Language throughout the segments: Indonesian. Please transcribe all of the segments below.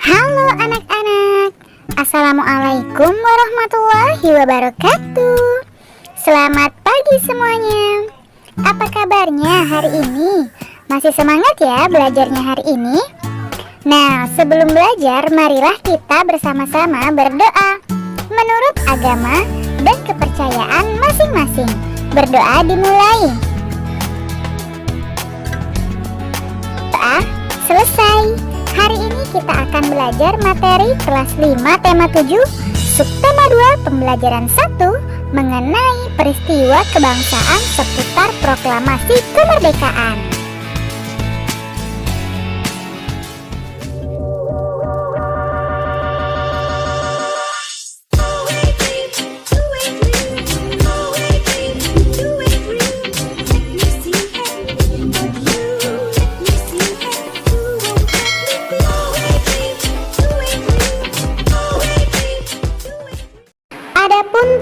Halo anak-anak, Assalamualaikum warahmatullahi wabarakatuh. Selamat pagi semuanya. Apa kabarnya hari ini? Masih semangat ya belajarnya hari ini? Nah, sebelum belajar, marilah kita bersama-sama berdoa menurut agama dan kepercayaan masing-masing. Berdoa dimulai. Doa selesai. Hari ini kita akan belajar materi kelas 5 tema 7 subtema 2 pembelajaran 1 mengenai peristiwa kebangsaan seputar proklamasi kemerdekaan.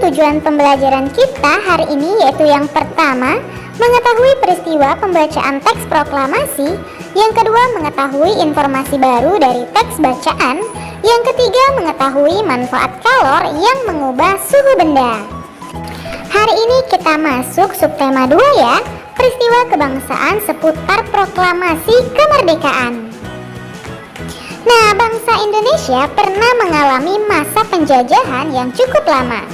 Tujuan pembelajaran kita hari ini yaitu yang pertama, mengetahui peristiwa pembacaan teks proklamasi. Yang kedua, mengetahui informasi baru dari teks bacaan. Yang ketiga, mengetahui manfaat kalor yang mengubah suhu benda. Hari ini kita masuk subtema 2 ya, peristiwa kebangsaan seputar proklamasi kemerdekaan. Nah, bangsa Indonesia pernah mengalami masa penjajahan yang cukup lama.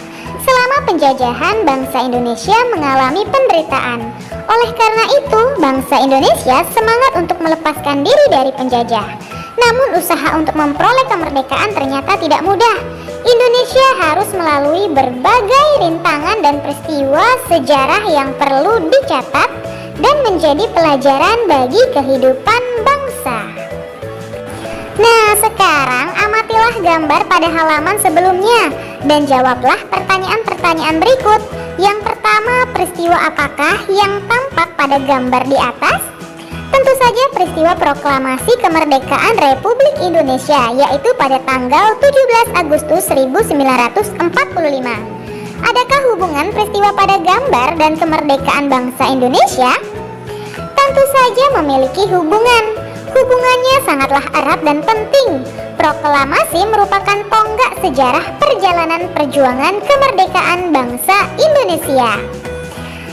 Selama penjajahan, bangsa Indonesia mengalami penderitaan. Oleh karena itu, bangsa Indonesia semangat untuk melepaskan diri dari penjajah. Namun usaha untuk memperoleh kemerdekaan ternyata tidak mudah. Indonesia harus melalui berbagai rintangan dan peristiwa sejarah yang perlu dicatat dan menjadi pelajaran bagi kehidupan bangsa. Nah, sekarang amatilah gambar pada halaman sebelumnya dan jawablah pertanyaan-pertanyaan berikut. Yang pertama, peristiwa apakah yang tampak pada gambar di atas? Tentu saja peristiwa proklamasi kemerdekaan Republik Indonesia, yaitu pada tanggal 17 Agustus 1945. Adakah hubungan peristiwa pada gambar dan kemerdekaan bangsa Indonesia? Tentu saja memiliki hubungan. Hubungannya sangatlah erat dan penting. Proklamasi merupakan tonggak sejarah perjalanan perjuangan kemerdekaan bangsa Indonesia.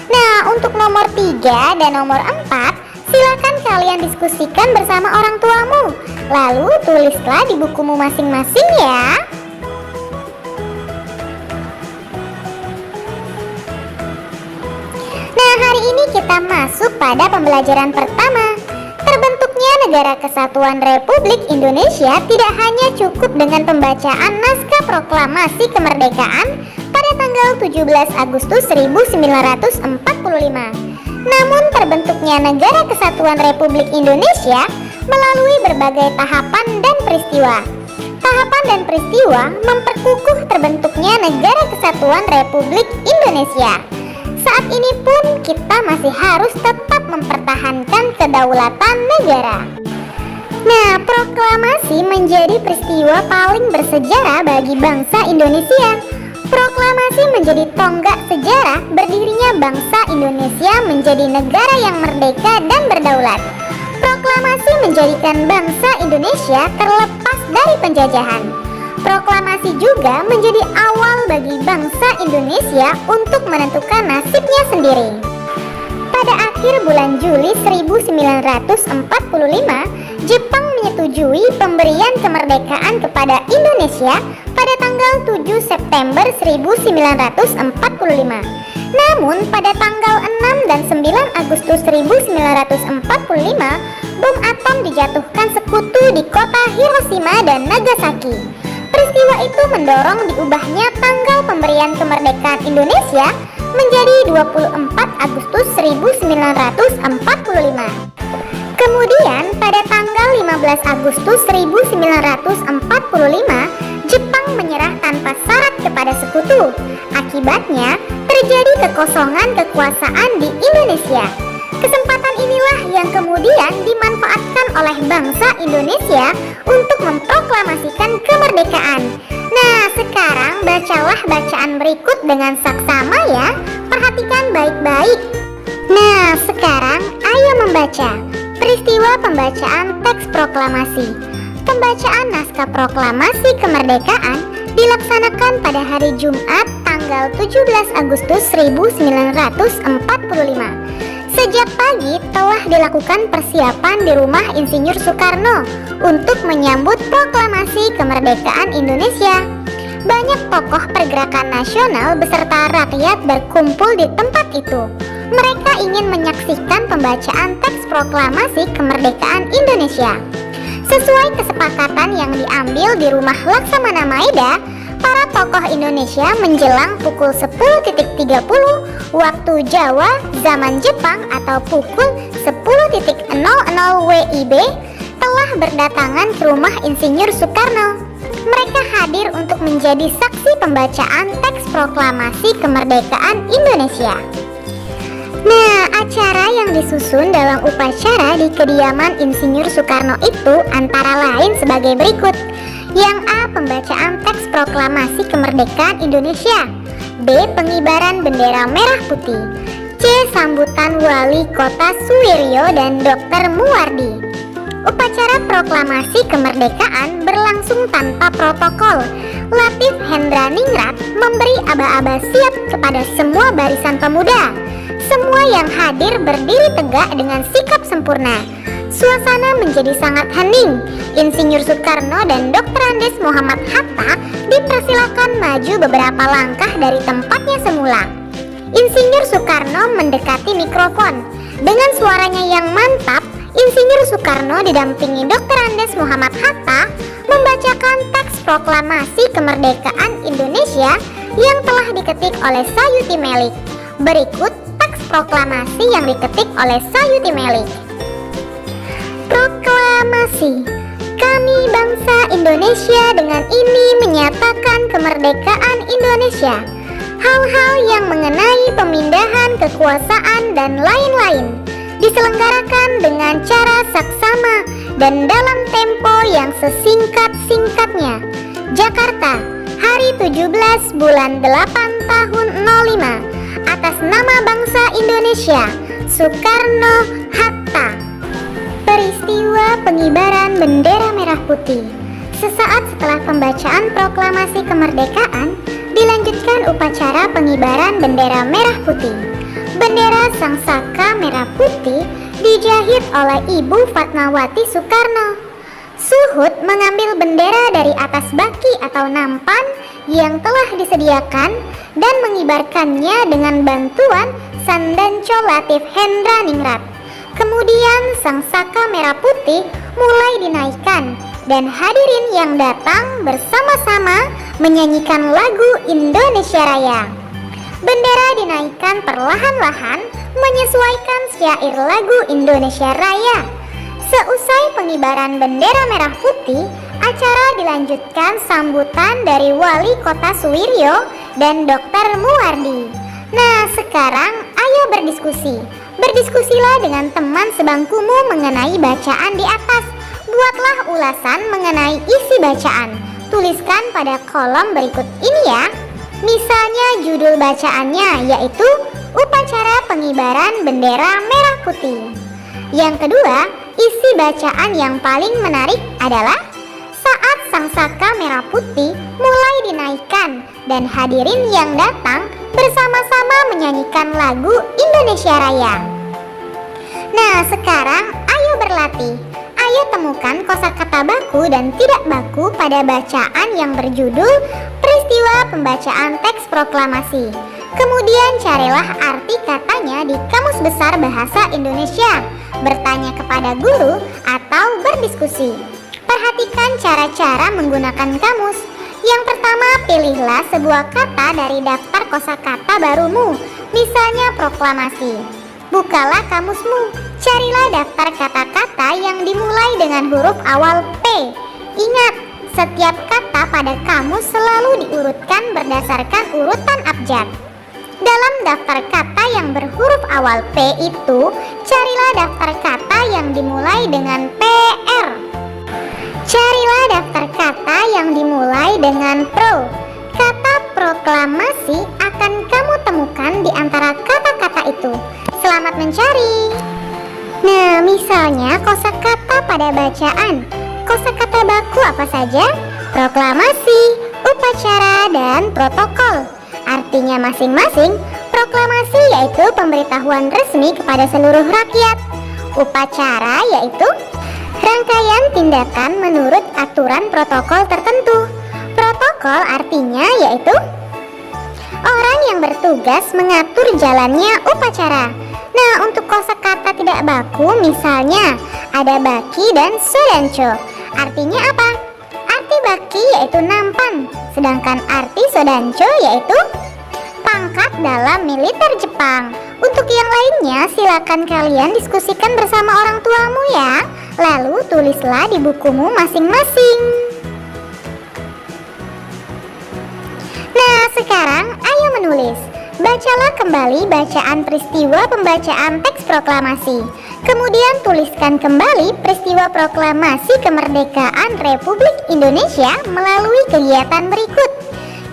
Nah, untuk nomor 3 dan nomor 4, silakan kalian diskusikan bersama orang tuamu. Lalu tulislah di bukumu masing-masing ya. Nah, hari ini kita masuk pada pembelajaran pertama. Terbentuknya Negara Kesatuan Republik Indonesia tidak hanya cukup dengan pembacaan naskah proklamasi kemerdekaan pada tanggal 17 Agustus 1945. Namun terbentuknya Negara Kesatuan Republik Indonesia melalui berbagai tahapan dan peristiwa. Tahapan dan peristiwa memperkukuh terbentuknya Negara Kesatuan Republik Indonesia. Saat ini pun kita masih harus tetap mempertahankan kedaulatan negara. Nah, proklamasi menjadi peristiwa paling bersejarah bagi bangsa Indonesia. Proklamasi menjadi tonggak sejarah berdirinya bangsa Indonesia menjadi negara yang merdeka dan berdaulat. Proklamasi menjadikan bangsa Indonesia terlepas dari penjajahan. Proklamasi juga menjadi awal bagi bangsa Indonesia untuk menentukan nasibnya sendiri. Pada akhir bulan Juli 1945, Jepang menyetujui pemberian kemerdekaan kepada Indonesia pada tanggal 7 September 1945. Namun pada tanggal 6 dan 9 Agustus 1945, bom atom dijatuhkan sekutu di kota Hiroshima dan Nagasaki. Peristiwa itu mendorong diubahnya tanggal pemberian kemerdekaan Indonesia menjadi 24 Agustus 1945. Kemudian pada tanggal 15 Agustus 1945, Jepang menyerah tanpa syarat kepada sekutu. Akibatnya terjadi kekosongan kekuasaan di Indonesia. Kesempatan inilah yang kemudian dimanfaatkan oleh bangsa Indonesia untuk memproklamasikan kemerdekaan. Nah, sekarang bacalah bacaan berikut dengan saksama ya. Perhatikan baik-baik. Nah, sekarang ayo membaca peristiwa pembacaan teks proklamasi. Pembacaan naskah proklamasi kemerdekaan dilaksanakan pada hari Jumat tanggal 17 Agustus 1945. Sejak pagi telah dilakukan persiapan di rumah Insinyur Soekarno untuk menyambut proklamasi kemerdekaan Indonesia. Banyak tokoh pergerakan nasional beserta rakyat berkumpul di tempat itu. Mereka ingin menyaksikan pembacaan teks proklamasi kemerdekaan Indonesia. Sesuai kesepakatan yang diambil di rumah Laksamana Maeda, para tokoh Indonesia menjelang pukul 10.30 waktu Jawa zaman Jepang atau pukul 10.00 WIB telah berdatangan ke rumah Insinyur Soekarno. Mereka hadir untuk menjadi saksi pembacaan teks proklamasi kemerdekaan Indonesia. Nah, acara yang disusun dalam upacara di kediaman Insinyur Soekarno itu antara lain sebagai berikut. Yang A. Pembacaan teks proklamasi kemerdekaan Indonesia. B. Pengibaran bendera merah putih. C. Sambutan Wali Kota Suwiryo dan Dr. Muwardi. Upacara proklamasi kemerdekaan berlangsung tanpa protokol. Latif Hendraningrat memberi aba-aba siap kepada semua barisan pemuda. Semua yang hadir berdiri tegak dengan sikap sempurna. Suasana menjadi sangat hening. Insinyur Soekarno dan Dr. Andes Muhammad Hatta dipersilakan maju beberapa langkah dari tempatnya semula. Insinyur Soekarno mendekati mikrofon. Dengan suaranya yang mantap, Insinyur Soekarno didampingi Dr. Andes Muhammad Hatta membacakan teks proklamasi kemerdekaan Indonesia yang telah diketik oleh Sayuti Melik. Berikut teks proklamasi yang diketik oleh Sayuti Melik. Proklamasi. Kami bangsa Indonesia dengan ini menyatakan kemerdekaan Indonesia. Hal-hal yang mengenai pemindahan kekuasaan dan lain-lain diselenggarakan dengan cara saksama dan dalam tempo yang sesingkat-singkatnya. Jakarta, hari 17 bulan 8 tahun 05. Atas nama bangsa Indonesia, Soekarno-Hatta. Peristiwa pengibaran bendera merah putih. Sesaat setelah pembacaan proklamasi kemerdekaan, dilanjutkan upacara pengibaran bendera merah putih. Bendera Sang Saka merah putih dijahit oleh Ibu Fatmawati Soekarno. Suhud mengambil bendera dari atas baki atau nampan yang telah disediakan dan mengibarkannya dengan bantuan Sandanco Latif Hendraningrat. Kemudian Sang Saka merah putih mulai dinaikkan dan hadirin yang datang bersama-sama menyanyikan lagu Indonesia Raya. Bendera dinaikkan perlahan-lahan menyesuaikan syair lagu Indonesia Raya. Seusai pengibaran bendera merah putih, acara dilanjutkan sambutan dari Wali Kota Suwiryo dan Dr. Muwardi. Nah, sekarang ayo berdiskusi. Berdiskusilah dengan teman sebangkumu mengenai bacaan di atas. Buatlah ulasan mengenai isi bacaan. Tuliskan pada kolom berikut ini ya. Misalnya judul bacaannya yaitu Upacara Pengibaran Bendera Merah Putih. Yang kedua, isi bacaan yang paling menarik adalah saat Sang Saka merah putih mulai dinaikkan dan hadirin yang datang bersama-sama menyanyikan lagu Indonesia Raya. Nah, sekarang ayo berlatih. Ayo temukan kosakata baku dan tidak baku pada bacaan yang berjudul Peristiwa Pembacaan Teks Proklamasi. Kemudian carilah arti katanya di Kamus Besar Bahasa Indonesia, bertanya kepada guru atau berdiskusi. Perhatikan cara-cara menggunakan kamus. Yang pertama, pilihlah sebuah kata dari daftar kosakata barumu, misalnya proklamasi. Bukalah kamusmu, carilah daftar kata-kata yang dimulai dengan huruf awal P. Ingat, setiap kata pada kamus selalu diurutkan berdasarkan urutan abjad. Dalam daftar kata yang berhuruf awal P itu, carilah daftar kata yang dimulai dengan PR. Carilah daftar kata yang dimulai dengan pro. Kata proklamasi akan kamu temukan di antara kata-kata itu. Selamat mencari. Nah, misalnya kosakata pada bacaan. Kosakata baku apa saja? Proklamasi, upacara, dan protokol. Artinya masing-masing. Proklamasi yaitu pemberitahuan resmi kepada seluruh rakyat. Upacara yaitu rangkaian tindakan menurut aturan protokol tertentu. Protokol artinya yaitu orang yang bertugas mengatur jalannya upacara. Nah, untuk kosakata tidak baku misalnya ada baki dan sodancho. Artinya apa? Arti baki yaitu nampan, sedangkan arti sodancho yaitu pangkat dalam militer Jepang. Untuk yang lainnya silakan kalian diskusikan bersama orang tuamu ya. Lalu tulislah di bukumu masing-masing. Nah, sekarang ayo menulis. Bacalah kembali bacaan peristiwa pembacaan teks proklamasi. Kemudian tuliskan kembali peristiwa proklamasi kemerdekaan Republik Indonesia melalui kegiatan berikut.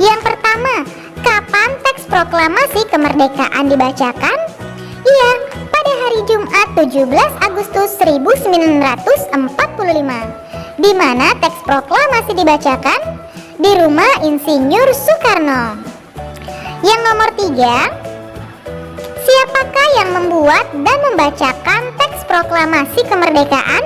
Yang pertama, kapan teks proklamasi kemerdekaan dibacakan? Iya, pada hari Jumat 17 Agustus 1945. Di mana teks proklamasi dibacakan? Di rumah Insinyur Soekarno. Yang nomor 3, siapakah yang membuat dan membacakan teks proklamasi kemerdekaan?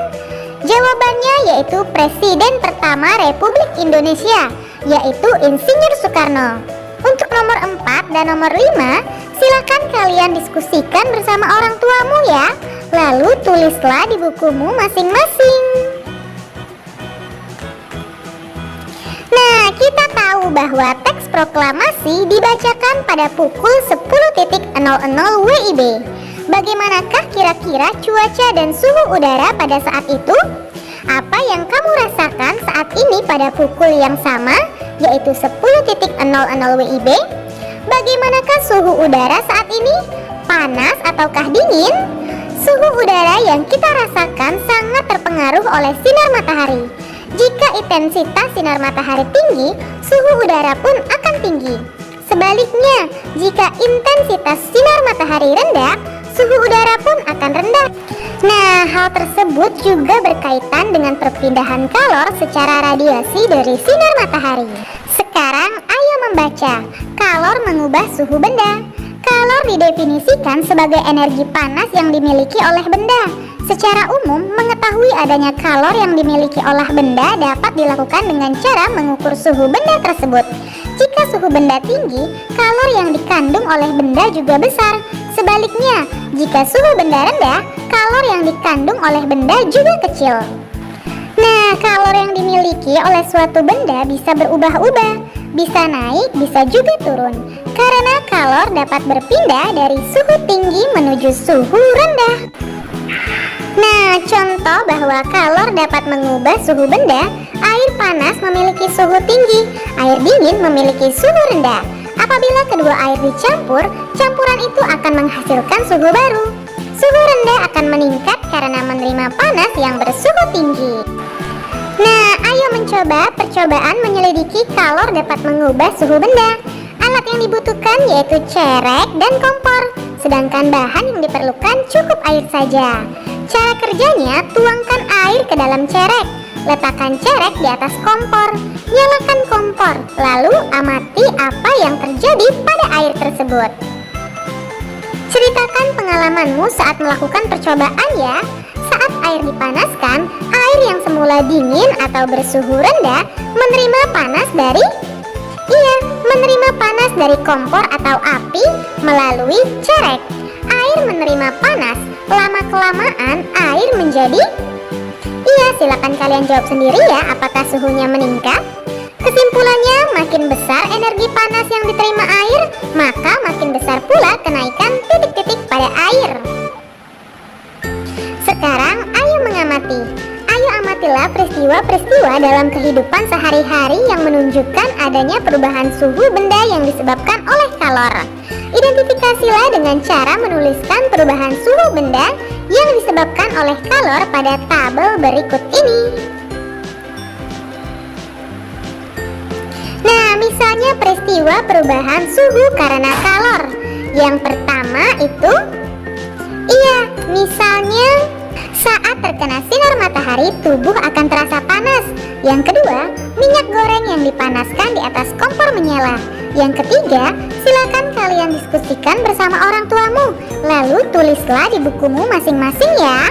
Jawabannya yaitu Presiden pertama Republik Indonesia, yaitu Insinyur Soekarno. Untuk nomor 4 dan nomor 5, silakan kalian diskusikan bersama orang tuamu ya. Lalu tulislah di bukumu masing-masing. Nah, kita tahu bahwa teks proklamasi dibacakan pada pukul 10.00 WIB. Bagaimanakah kira-kira cuaca dan suhu udara pada saat itu? Apa yang kamu rasakan saat ini pada pukul yang sama, yaitu 10.00 WIB? Bagaimanakah suhu udara saat ini? Panas ataukah dingin? Suhu udara yang kita rasakan sangat terpengaruh oleh sinar matahari. Jika intensitas sinar matahari tinggi, suhu udara pun akan tinggi. Sebaliknya, jika intensitas sinar matahari rendah, suhu udara pun akan rendah. Nah, hal tersebut juga berkaitan dengan perpindahan kalor secara radiasi dari sinar matahari. Sekarang ayo membaca. Kalor mengubah suhu benda. Kalor didefinisikan sebagai energi panas yang dimiliki oleh benda. Secara umum, mengetahui adanya kalor yang dimiliki oleh benda dapat dilakukan dengan cara mengukur suhu benda tersebut. Jika suhu benda tinggi, kalor yang dikandung oleh benda juga besar. Sebaliknya, jika suhu benda rendah, kalor yang dikandung oleh benda juga kecil. Nah, kalor yang dimiliki oleh suatu benda bisa berubah-ubah, bisa naik, bisa juga turun. Karena kalor dapat berpindah dari suhu tinggi menuju suhu rendah. Nah, contoh bahwa kalor dapat mengubah suhu benda, air panas memiliki suhu tinggi, air dingin memiliki suhu rendah. Apabila kedua air dicampur, campuran itu akan menghasilkan suhu baru. Suhu rendah akan meningkat karena menerima panas yang bersuhu tinggi. Nah, ayo mencoba percobaan menyelidiki kalor dapat mengubah suhu benda. Alat yang dibutuhkan yaitu cerek dan kompor, sedangkan bahan yang diperlukan cukup air saja. Cara kerjanya, tuangkan air ke dalam cerek, letakkan cerek di atas kompor, nyalakan kompor, lalu amati apa yang terjadi pada air tersebut. Ceritakan pengalamanmu saat melakukan percobaan ya. Saat air dipanaskan, air yang semula dingin atau bersuhu rendah menerima panas dari kompor atau api melalui cerek. Air menerima panas, lama-kelamaan air menjadi... Iya, silakan kalian jawab sendiri ya, apakah suhunya meningkat? Kesimpulannya, makin besar energi panas yang diterima air, maka makin besar pula kenaikan titik-titik pada air. Sekarang, ayo mengamati. Ayo amatilah peristiwa-peristiwa dalam kehidupan sehari-hari yang menunjukkan adanya perubahan suhu benda yang disebabkan oleh kalor. Identifikasilah dengan cara menuliskan perubahan suhu benda yang disebabkan oleh kalor pada tabel berikut ini. Nah, misalnya peristiwa perubahan suhu karena kalor. Yang pertama itu, misalnya saat terkena sinar matahari, tubuh akan terasa panas. Yang kedua, minyak goreng yang dipanaskan di atas kompor menyala. Yang ketiga, silakan kalian diskusikan bersama orang tuamu. Lalu tulislah di bukumu masing-masing ya.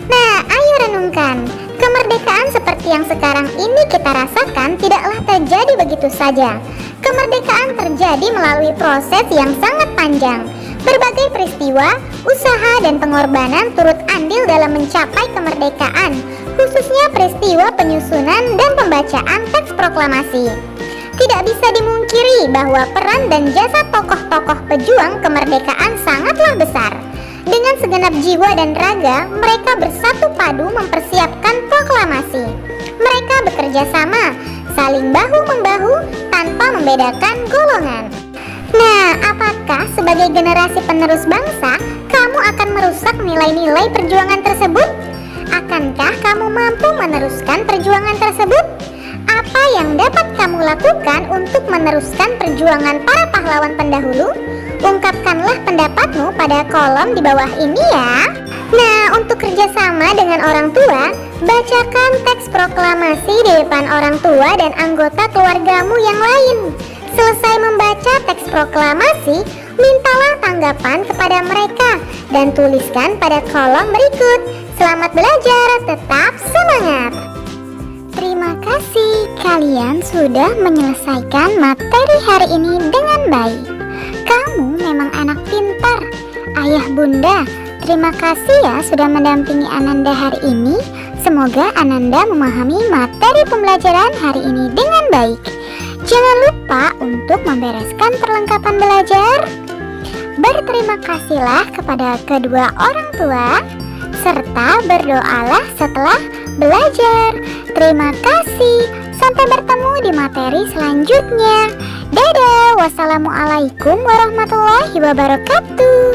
Nah, ayo renungkan. Kemerdekaan seperti yang sekarang ini kita rasakan tidaklah terjadi begitu saja. Kemerdekaan terjadi melalui proses yang sangat panjang. Berbagai peristiwa, usaha, dan pengorbanan turut andil dalam mencapai kemerdekaan, khususnya peristiwa penyusunan dan pembacaan teks proklamasi. Tidak bisa dimungkiri bahwa peran dan jasa tokoh-tokoh pejuang kemerdekaan sangatlah besar. Dengan segenap jiwa dan raga, mereka bersatu padu mempersiapkan proklamasi. Mereka bekerja sama, saling bahu-membahu tanpa membedakan golongan. Nah, apakah sebagai generasi penerus bangsa, kamu akan merusak nilai-nilai perjuangan tersebut? Akankah kamu mampu meneruskan perjuangan tersebut? Apa yang dapat kamu lakukan untuk meneruskan perjuangan para pahlawan pendahulu? Ungkapkanlah pendapatmu pada kolom di bawah ini ya. Nah, untuk kerjasama dengan orang tua, bacakan teks proklamasi di depan orang tua dan anggota keluargamu yang lain. Selesai membaca teks proklamasi, mintalah tanggapan kepada mereka dan tuliskan pada kolom berikut. Selamat belajar, tetap semangat. Terima kasih, kalian sudah menyelesaikan materi hari ini dengan baik. Kamu memang anak pintar. Ayah bunda, terima kasih ya sudah mendampingi Ananda hari ini. Semoga Ananda memahami materi pembelajaran hari ini dengan baik. Jangan lupa untuk membereskan perlengkapan belajar. Berterima kasihlah kepada kedua orang tua, serta berdoalah setelah belajar. Terima kasih. Sampai bertemu di materi selanjutnya. Dadah. Wassalamualaikum warahmatullahi wabarakatuh.